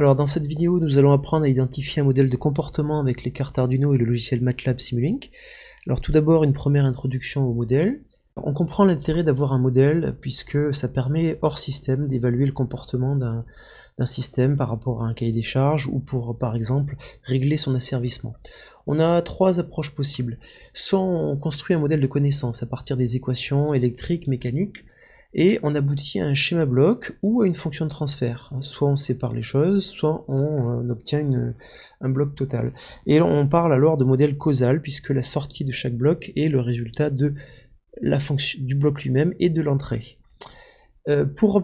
Alors dans cette vidéo, nous allons apprendre à identifier un modèle de comportement avec les cartes Arduino et le logiciel MATLAB Simulink. Alors tout d'abord, une première introduction au modèle. On comprend l'intérêt d'avoir un modèle puisque ça permet hors système d'évaluer le comportement d'un système par rapport à un cahier des charges ou pour par exemple régler son asservissement. On a trois approches possibles. Soit on construit un modèle de connaissance à partir des équations électriques, mécaniques, et on aboutit à un schéma bloc ou à une fonction de transfert. Soit on sépare les choses, soit on obtient un bloc total. Et on parle alors de modèle causal, puisque la sortie de chaque bloc est le résultat de la fonction du bloc lui-même et de l'entrée. Pour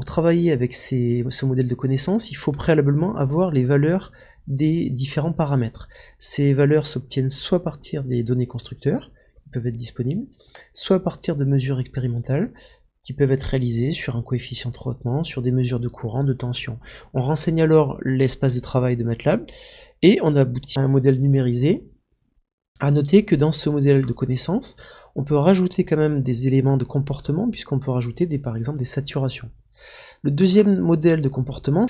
travailler avec ce modèle de connaissance, il faut préalablement avoir les valeurs des différents paramètres. Ces valeurs s'obtiennent soit à partir des données constructeurs, qui peuvent être disponibles, soit à partir de mesures expérimentales, qui peuvent être réalisées sur un coefficient de frottement, sur des mesures de courant, de tension. On renseigne alors l'espace de travail de MATLAB, et on aboutit à un modèle numérisé. À noter que dans ce modèle de connaissance, on peut rajouter quand même des éléments de comportement, puisqu'on peut rajouter par exemple des saturations. Le deuxième modèle de comportement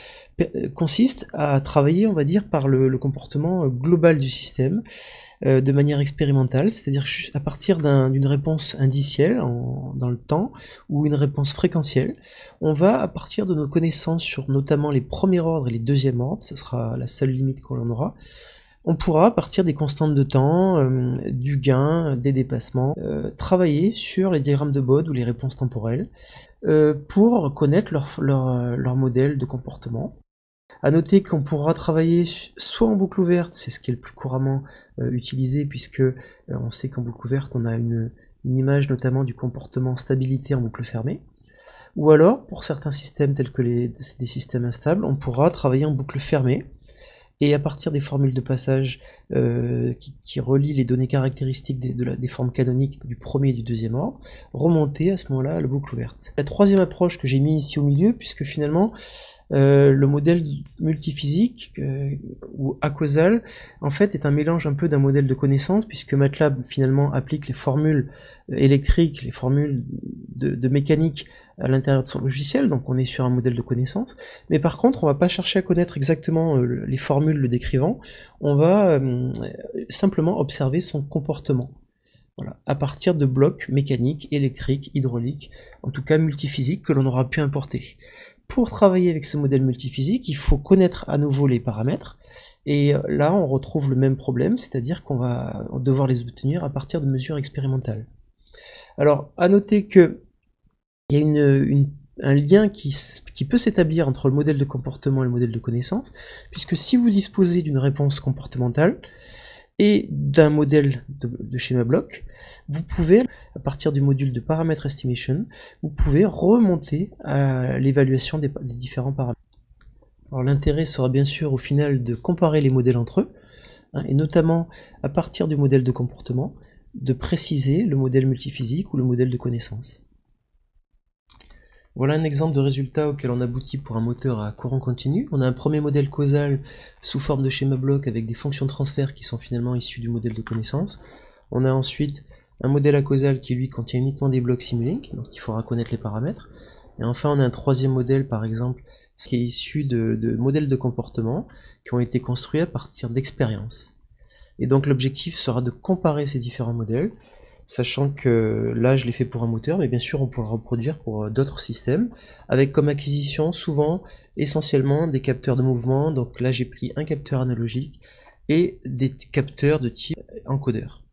consiste à travailler, on va dire, par le comportement global du système, de manière expérimentale, c'est-à-dire à partir d'une réponse indicielle dans le temps, ou une réponse fréquentielle, on va, à partir de nos connaissances sur notamment les premiers ordres et les deuxièmes ordres, ce sera la seule limite qu'on en aura, on pourra, à partir des constantes de temps, du gain, des dépassements, travailler sur les diagrammes de Bode ou les réponses temporelles pour connaître leur modèle de comportement. À noter qu'on pourra travailler soit en boucle ouverte, c'est ce qui est le plus couramment utilisé, puisque on sait qu'en boucle ouverte on a une image notamment du comportement stabilité en boucle fermée, ou alors pour certains systèmes tels que des systèmes instables, on pourra travailler en boucle fermée, et à partir des formules de passage qui relient les données caractéristiques des formes canoniques du premier et du deuxième ordre, remonter à ce moment-là à la boucle ouverte. La troisième approche que j'ai mis ici au milieu, puisque finalement le modèle multiphysique ou acausal en fait est un mélange un peu d'un modèle de connaissance, puisque MATLAB finalement applique les formules électriques, les formules de mécanique à l'intérieur de son logiciel, donc on est sur un modèle de connaissance, mais par contre on va pas chercher à connaître exactement les formules le décrivant, on va simplement observer son comportement. Voilà, à partir de blocs mécaniques, électriques, hydrauliques, en tout cas multiphysiques que l'on aura pu importer. Pour travailler avec ce modèle multiphysique, il faut connaître à nouveau les paramètres, et là on retrouve le même problème, c'est-à-dire qu'on va devoir les obtenir à partir de mesures expérimentales. Alors, à noter que il y a un lien qui peut s'établir entre le modèle de comportement et le modèle de connaissance, puisque si vous disposez d'une réponse comportementale et d'un modèle de schéma bloc, vous pouvez, à partir du module de Parameter Estimation, vous pouvez remonter à l'évaluation des différents paramètres. Alors l'intérêt sera bien sûr au final de comparer les modèles entre eux, et notamment à partir du modèle de comportement, de préciser le modèle multiphysique ou le modèle de connaissance. Voilà un exemple de résultat auquel on aboutit pour un moteur à courant continu. On a un premier modèle causal sous forme de schéma bloc avec des fonctions de transfert qui sont finalement issues du modèle de connaissance. On a ensuite un modèle acausal qui lui contient uniquement des blocs Simulink, donc il faudra connaître les paramètres. Et enfin on a un troisième modèle par exemple, ce qui est issu de modèles de comportement qui ont été construits à partir d'expériences. Et donc l'objectif sera de comparer ces différents modèles, sachant que là je l'ai fait pour un moteur, mais bien sûr on pourra reproduire pour d'autres systèmes, avec comme acquisition souvent essentiellement des capteurs de mouvement. Donc là j'ai pris un capteur analogique et des capteurs de type encodeur.